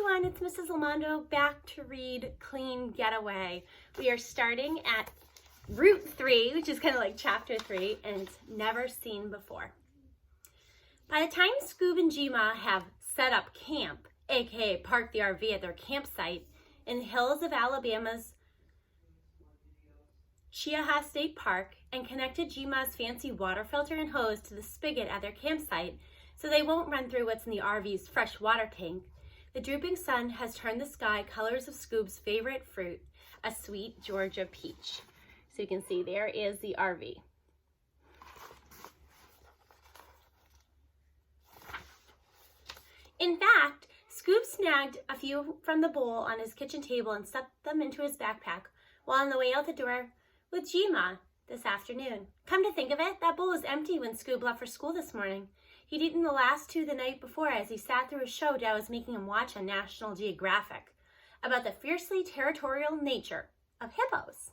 everyone, it's Mrs. Lamondo back to read Clean Getaway. We are starting at Route 3, which is kind of like Chapter 3, and it's never seen before. By the time Scoob and Gma have set up camp, aka parked the RV at their campsite in the hills of Alabama's Cheaha State Park and connected Gma's fancy water filter and hose to the spigot at their campsite so they won't run through what's in the RV's fresh water tank, the drooping sun has turned the sky colors of Scoob's favorite fruit, a sweet Georgia peach. So you can see there is the RV. In fact, Scoob snagged a few from the bowl on his kitchen table and stuffed them into his backpack while on the way out the door with Gma this afternoon. Come to think of it, that bowl was empty when Scoob left for school this morning. He'd eaten the last two the night before as he sat through a show Dad was making him watch on National Geographic about the fiercely territorial nature of hippos.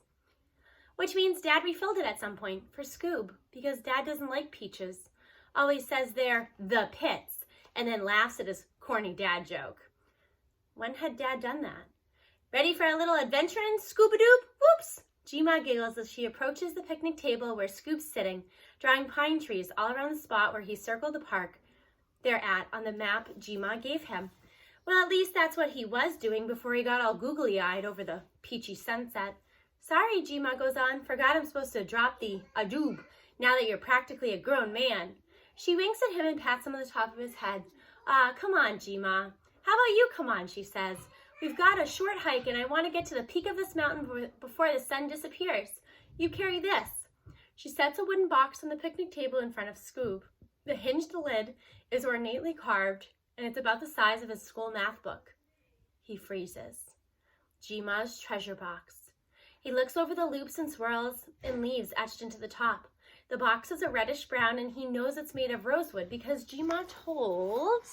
Which means Dad refilled it at some point for Scoob because Dad doesn't like peaches. Always says they're the pits and then laughs at his corny dad joke. When had Dad done that? Ready for a little adventuring, Scoob-a-doob? Whoops! Gma giggles as she approaches the picnic table where Scoob's sitting, drawing pine trees all around the spot where he circled the park they're at on the map Gma gave him. Well, at least that's what he was doing before he got all googly-eyed over the peachy sunset. Sorry, Gma goes on, forgot I'm supposed to drop the adoob now that you're practically a grown man. She winks at him and pats him on the top of his head. Come on, Gma. How about you come on, she says. We've got a short hike and I want to get to the peak of this mountain before the sun disappears. You carry this. She sets a wooden box on the picnic table in front of Scoob. The hinged lid is ornately carved and it's about the size of his school math book. He freezes. Gma's treasure box. He looks over the loops and swirls and leaves etched into the top. The box is a reddish brown and he knows it's made of rosewood because Gma told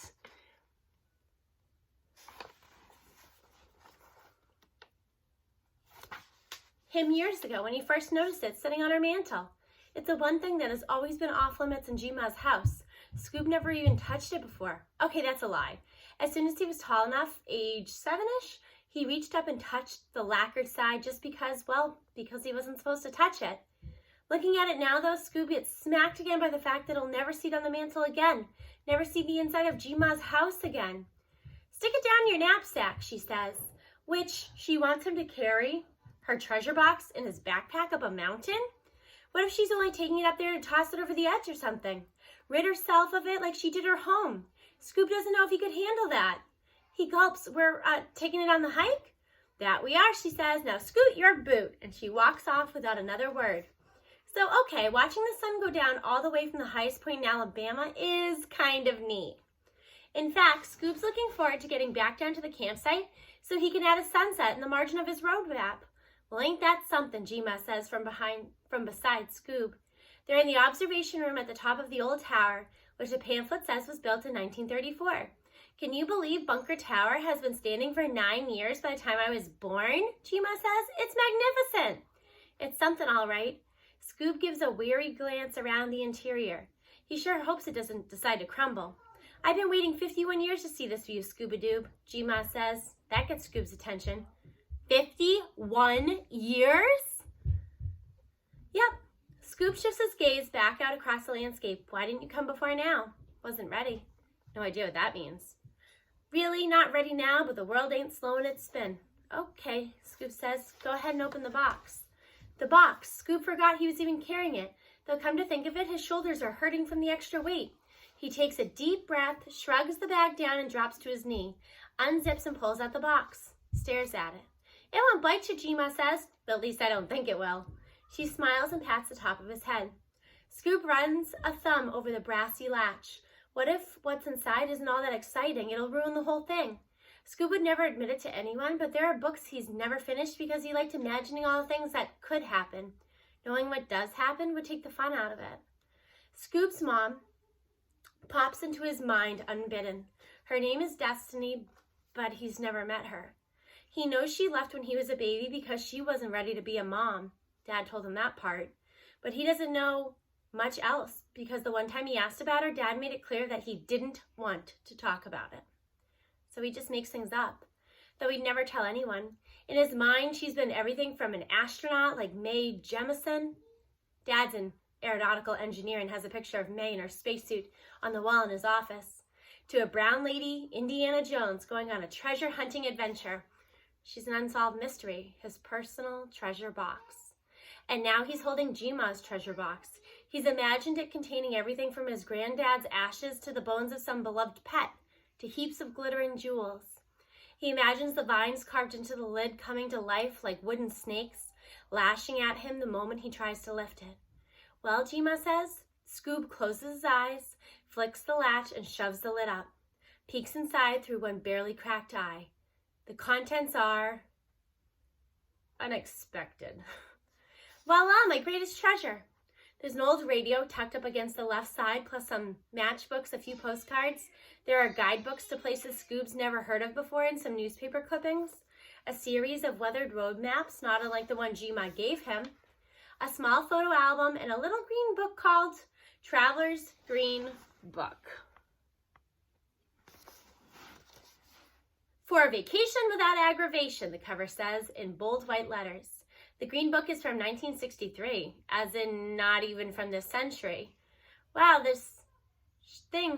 him years ago when he first noticed it sitting on her mantle. It's the one thing that has always been off limits in Gma's house. Scoob never even touched it before. Okay, that's a lie. As soon as he was tall enough, age 7-ish, he reached up and touched the lacquered side just because he wasn't supposed to touch it. Looking at it now though, Scoob gets smacked again by the fact that he'll never see it on the mantle again. Never see the inside of Gma's house again. Stick it down your knapsack, she says, which she wants him to carry her treasure box in his backpack up a mountain? What if she's only taking it up there to toss it over the edge or something? Rid herself of it like she did her home. Scoob doesn't know if he could handle that. He gulps. We're taking it on the hike? That we are, she says. Now scoot your boot. And she walks off without another word. So, okay, watching the sun go down all the way from the highest point in Alabama is kind of neat. In fact, Scoob's looking forward to getting back down to the campsite so he can add a sunset in the margin of his road map. Well, ain't that something, Gma says from beside Scoob. They're in the observation room at the top of the old tower, which the pamphlet says was built in 1934. Can you believe Bunker Tower has been standing for 9 years by the time I was born? Gma says. It's magnificent. It's something all right. Scoob gives a weary glance around the interior. He sure hopes it doesn't decide to crumble. I've been waiting 51 years to see this view, Scoob-a-doob, Gma says. That gets Scoob's attention. 51 years? Yep. Scoob shifts his gaze back out across the landscape. Why didn't you come before now? Wasn't ready. No idea what that means. Really, not ready now, but the world ain't slowing its spin. Okay, Scoob says. Go ahead and open the box. The box. Scoob forgot he was even carrying it. Though come to think of it, his shoulders are hurting from the extra weight. He takes a deep breath, shrugs the bag down and drops to his knee, unzips and pulls out the box, stares at it. It won't bite you, Gma says, but at least I don't think it will. She smiles and pats the top of his head. Scoob runs a thumb over the brassy latch. What if what's inside isn't all that exciting? It'll ruin the whole thing. Scoob would never admit it to anyone, but there are books he's never finished because he liked imagining all the things that could happen. Knowing what does happen would take the fun out of it. Scoob's mom pops into his mind unbidden. Her name is Destiny, but he's never met her. He knows she left when he was a baby because she wasn't ready to be a mom. Dad told him that part. But he doesn't know much else because the one time he asked about her, Dad made it clear that he didn't want to talk about it. So so he just makes things up, though he'd never tell anyone. In his mind, she's been everything from an astronaut like Mae Jemison. Dad's an aeronautical engineer and has a picture of Mae in her spacesuit on the wall in his office, to a brown lady, Indiana Jones, going on a treasure hunting adventure. She's an unsolved mystery, his personal treasure box. And now he's holding Jima's treasure box. He's imagined it containing everything from his granddad's ashes to the bones of some beloved pet, to heaps of glittering jewels. He imagines the vines carved into the lid coming to life like wooden snakes, lashing at him the moment he tries to lift it. Well, Jima says, Scoob closes his eyes, flicks the latch, and shoves the lid up, peeks inside through one barely cracked eye. The contents are unexpected. Voila, my greatest treasure. There's an old radio tucked up against the left side, plus some matchbooks, a few postcards. There are guidebooks to places Scoob's never heard of before and some newspaper clippings. A series of weathered road maps, not unlike the one Jima gave him. A small photo album and a little green book called Traveler's Green Book. For a vacation without aggravation, the cover says in bold white letters. The Green Book is from 1963, as in not even from this century. Wow, this thing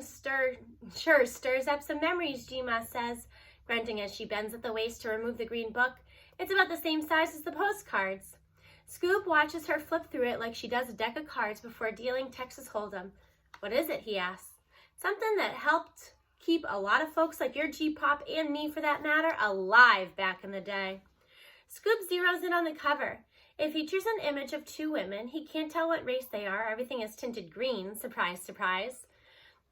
sure stirs up some memories, Jima says, grunting as she bends at the waist to remove the green book. It's about the same size as the postcards. Scoob watches her flip through it like she does a deck of cards before dealing Texas Hold'em. What is it, he asks. Something that helped keep a lot of folks like your G-Pop and me, for that matter, alive back in the day. Scoob zeroes in on the cover. It features an image of two women. He can't tell what race they are. Everything is tinted green, surprise, surprise.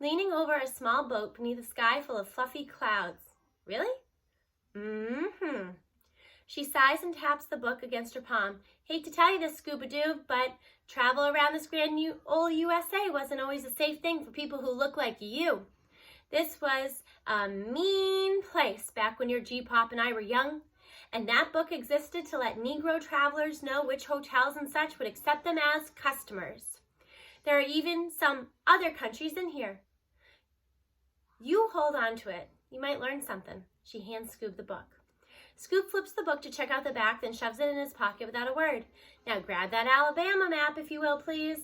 Leaning over a small boat beneath a sky full of fluffy clouds. Really? Mm-hmm. She sighs and taps the book against her palm. Hate to tell you this, Scooby-Doo, but travel around this grand old USA wasn't always a safe thing for people who look like you. This was a mean place back when your G-Pop and I were young. And that book existed to let Negro travelers know which hotels and such would accept them as customers. There are even some other countries in here. You hold on to it. You might learn something. She hands Scoob the book. Scoob flips the book to check out the back, then shoves it in his pocket without a word. Now grab that Alabama map, if you will, please.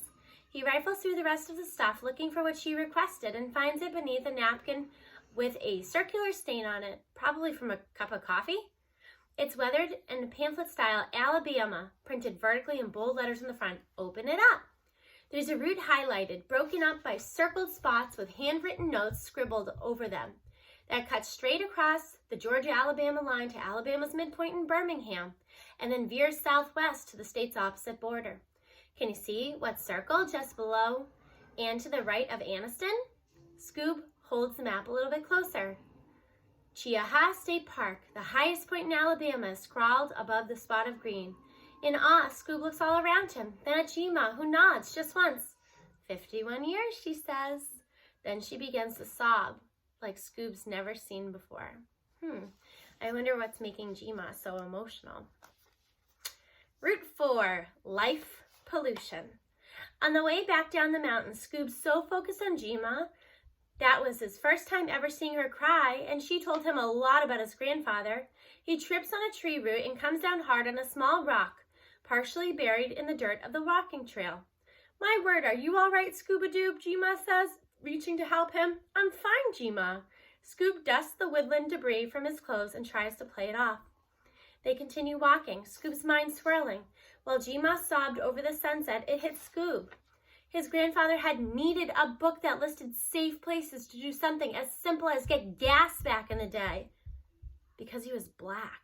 He rifles through the rest of the stuff, looking for what she requested, and finds it beneath a napkin with a circular stain on it, probably from a cup of coffee. It's weathered in pamphlet style Alabama, printed vertically in bold letters on the front. Open it up. There's a route highlighted, broken up by circled spots with handwritten notes scribbled over them. That cuts straight across the Georgia-Alabama line to Alabama's midpoint in Birmingham, and then veers southwest to the state's opposite border. Can you see what's circled just below and to the right of Anniston? Scoob holds the map a little bit closer. Chiaha State Park, the highest point in Alabama, is scrawled above the spot of green. In awe, Scoob looks all around him, then at Jima, who nods just once. 51 years, she says. Then she begins to sob, like Scoob's never seen before. I wonder what's making Jima so emotional. Route 4, Life Pollution. On the way back down the mountain, Scoob's so focused on Jima. That was his first time ever seeing her cry, and she told him a lot about his grandfather. He trips on a tree root and comes down hard on a small rock, partially buried in the dirt of the walking trail. My word, are you all right, Scooby-Doo? Jima says, reaching to help him. I'm fine, Jima. Scoob dusts the woodland debris from his clothes and tries to play it off. They continue walking, Scoob's mind swirling. While Jima sobbed over the sunset, it hit Scoob. His grandfather had needed a book that listed safe places to do something as simple as get gas back in the day, because he was black.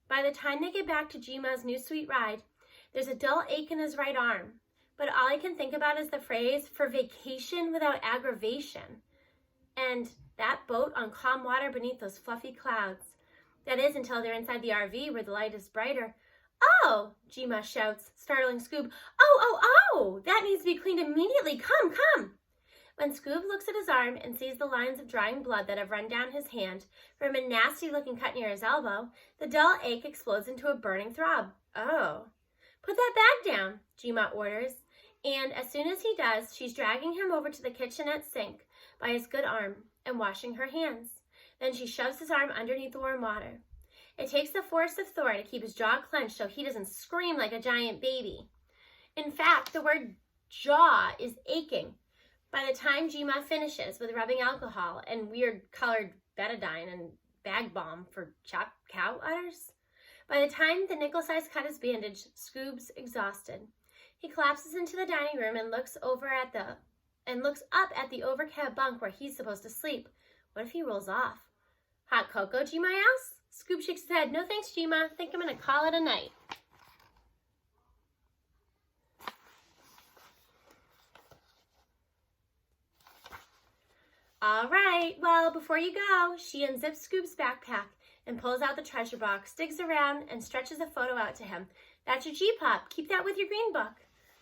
By the time they get back to Jima's new sweet ride, there's a dull ache in his right arm, but all I can think about is the phrase, for vacation without aggravation. And that boat on calm water beneath those fluffy clouds. That is until they're inside the RV where the light is brighter. Oh, Jima shouts, startling Scoob. Oh, that needs to be cleaned immediately. Come. When Scoob looks at his arm and sees the lines of drying blood that have run down his hand from a nasty-looking cut near his elbow, the dull ache explodes into a burning throb. Oh. Put that bag down, Jima orders, and as soon as he does, she's dragging him over to the kitchenette sink by his good arm and washing her hands. Then she shoves his arm underneath the warm water. It takes the force of Thor to keep his jaw clenched so he doesn't scream like a giant baby. In fact, the word jaw is aching. By the time Jima finishes with rubbing alcohol and weird colored betadine and bag balm for chopped cow udders, by the time the nickel-sized cut is bandaged, Scoob's exhausted. He collapses into the dining room and looks up at the overcab bunk where he's supposed to sleep. What if he rolls off? Hot cocoa, Jima asks. Scoob shakes his head. No thanks, Jima. Think I'm going to call it a night. All right, well, before you go, she unzips Scoob's backpack and pulls out the treasure box, digs around, and stretches a photo out to him. That's your G-Pop. Keep that with your green book.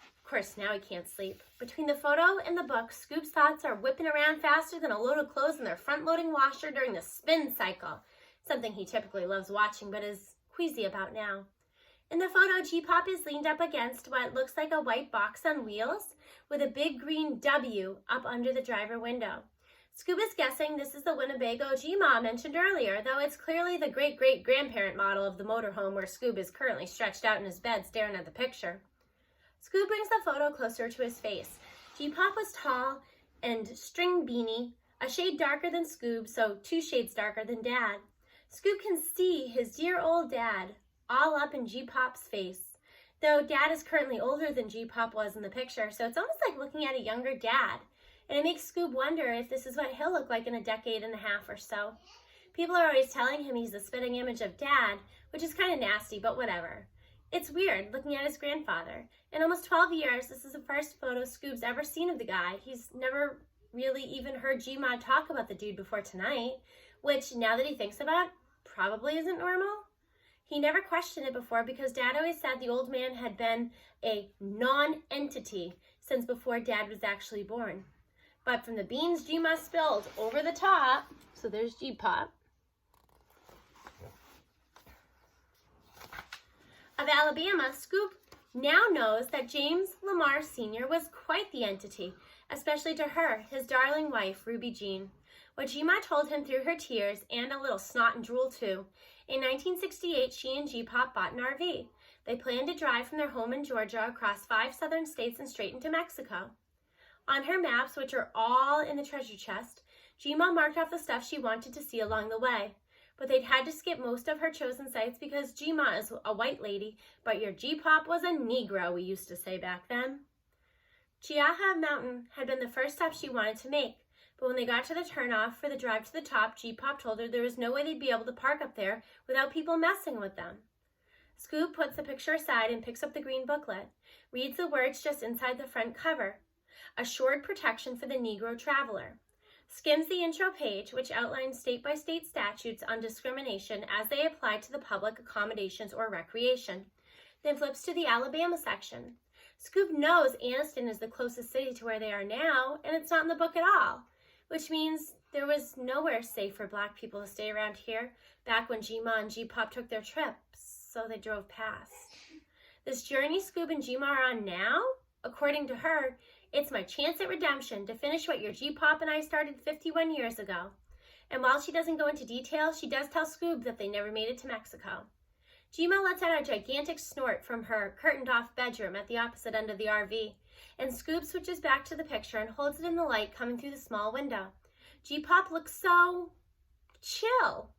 Of course, now he can't sleep. Between the photo and the book, Scoob's thoughts are whipping around faster than a load of clothes in their front-loading washer during the spin cycle, something he typically loves watching but is queasy about now. In the photo, G-Pop is leaned up against what looks like a white box on wheels with a big green W up under the driver window. Scoob is guessing this is the Winnebago G-Ma mentioned earlier, though it's clearly the great-great-grandparent model of the motorhome where Scoob is currently stretched out in his bed staring at the picture. Scoob brings the photo closer to his face. G-Pop was tall and string beanie, a shade darker than Scoob, so 2 shades darker than Dad. Scoob can see his dear old Dad all up in G-Pop's face, though Dad is currently older than G-Pop was in the picture, so it's almost like looking at a younger Dad. And it makes Scoob wonder if this is what he'll look like in a decade and a half or so. People are always telling him he's the spitting image of Dad, which is kind of nasty, but whatever. It's weird looking at his grandfather. In almost 12 years, this is the first photo Scoob's ever seen of the guy. He's never really even heard G-Ma talk about the dude before tonight, which, now that he thinks about it, probably isn't normal. He never questioned it before because Dad always said the old man had been a non-entity since before Dad was actually born. But from the beans G-Ma spilled over the top, so there's G-Pop, of Alabama, Scoob now knows that James Lamar Sr. was quite the entity, especially to her, his darling wife, Ruby Jean. What G-Ma told him through her tears, and a little snot and drool too. In 1968, she and G-Pop bought an RV. They planned to drive from their home in Georgia across 5 southern states and straight into Mexico. On her maps, which are all in the treasure chest, G-Ma marked off the stuff she wanted to see along the way. But they'd had to skip most of her chosen sites because G-Ma is a white lady, but your G-Pop was a Negro, we used to say back then. Chiaja Mountain had been the first stop she wanted to make, but when they got to the turnoff for the drive to the top, G-Pop told her there was no way they'd be able to park up there without people messing with them. Scoob puts the picture aside and picks up the green booklet, reads the words just inside the front cover. Assured protection for the Negro traveler. Skims the intro page, which outlines state-by-state statutes on discrimination as they apply to the public accommodations or recreation. Then flips to the Alabama section. Scoob knows Anniston is the closest city to where they are now, and it's not in the book at all, which means there was nowhere safe for Black people to stay around here back when G-Ma and G-Pop took their trip, so they drove past. This journey Scoob and G-Ma are on now, according to her, it's my chance at redemption to finish what your G-Pop and I started 51 years ago. And while she doesn't go into detail, she does tell Scoob that they never made it to Mexico. G-Ma lets out a gigantic snort from her curtained-off bedroom at the opposite end of the RV, and Scoob switches back to the picture and holds it in the light coming through the small window. G-Pop looks so chill.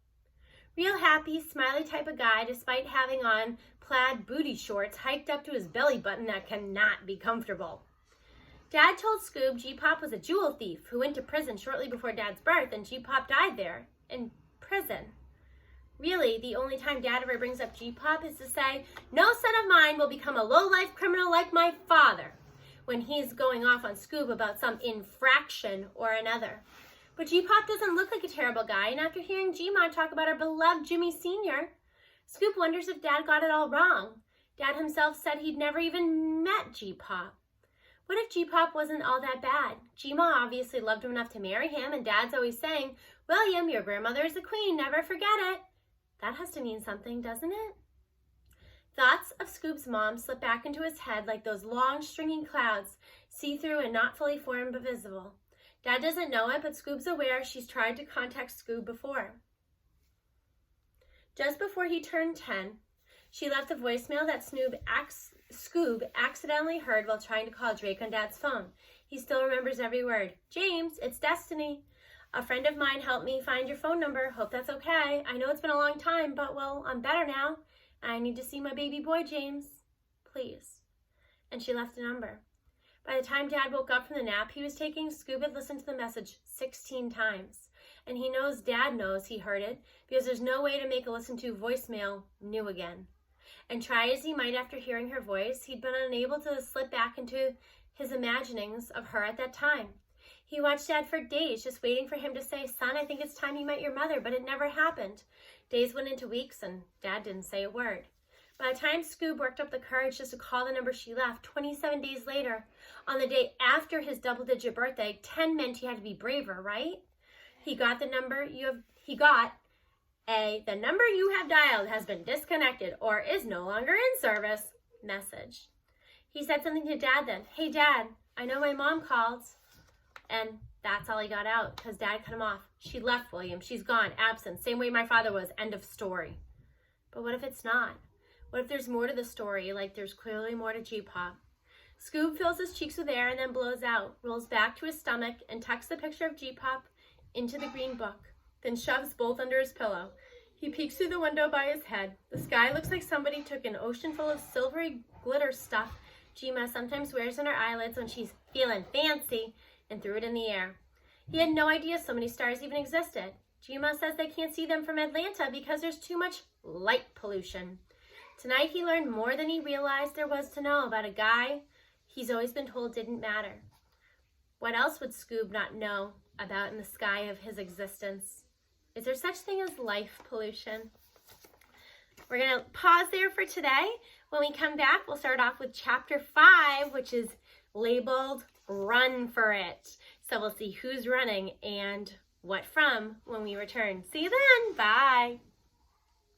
Real happy, smiley type of guy despite having on plaid booty shorts hiked up to his belly button that cannot be comfortable. Dad told Scoob G-Pop was a jewel thief who went to prison shortly before Dad's birth, and G-Pop died there, in prison. Really, the only time Dad ever brings up G-Pop is to say, no son of mine will become a low-life criminal like my father, when he's going off on Scoob about some infraction or another. But G-Pop doesn't look like a terrible guy, and after hearing G-Ma talk about our beloved Jimmy Sr., Scoob wonders if Dad got it all wrong. Dad himself said he'd never even met G-Pop. What if G-Pop wasn't all that bad? G-Ma obviously loved him enough to marry him, and Dad's always saying, William, your grandmother is a queen, never forget it. That has to mean something, doesn't it? Thoughts of Scoob's mom slip back into his head like those long, stringy clouds, see-through and not fully formed but visible. Dad doesn't know it, but Scoob's aware she's tried to contact Scoob before. Just before he turned 10, she left a voicemail that Scoob accidentally heard while trying to call Drake on Dad's phone. He still remembers every word. "James, it's Destiny. A friend of mine helped me find your phone number. Hope that's okay. I know it's been a long time, but, well, I'm better now. And I need to see my baby boy, James. Please." And she left a number. By the time Dad woke up from the nap he was taking, Scoob had listened to the message 16 times. And he knows Dad knows he heard it because there's no way to make a listen-to voicemail new again. And try as he might after hearing her voice, he'd been unable to slip back into his imaginings of her at that time. He watched Dad for days, just waiting for him to say, "Son, I think it's time you met your mother," but it never happened. Days went into weeks, and Dad didn't say a word. By the time Scoob worked up the courage just to call the number she left, 27 days later, on the day after his double-digit birthday, 10 meant he had to be braver, right? He got the number the number you have dialed has been disconnected or is no longer in service message. He said something to Dad then. "Hey, Dad, I know my mom called." And that's all he got out because Dad cut him off. "She left, William. She's gone, absent, same way my father was. End of story." But what if it's not? What if there's more to the story, like there's clearly more to G-Pop? Scoob fills his cheeks with air and then blows out, rolls back to his stomach, and tucks the picture of G-Pop into the green book, then shoves both under his pillow. He peeks through the window by his head. The sky looks like somebody took an ocean full of silvery glitter stuff G-Ma sometimes wears on her eyelids when she's feeling fancy and threw it in the air. He had no idea so many stars even existed. G-Ma says they can't see them from Atlanta because there's too much light pollution. Tonight he learned more than he realized there was to know about a guy he's always been told didn't matter. What else would Scoob not know about in the sky of his existence? Is there such thing as life pollution? We're going to pause there for today. When we come back, we'll start off with chapter 5, which is labeled Run for It. So we'll see who's running and what from when we return. See you then. Bye.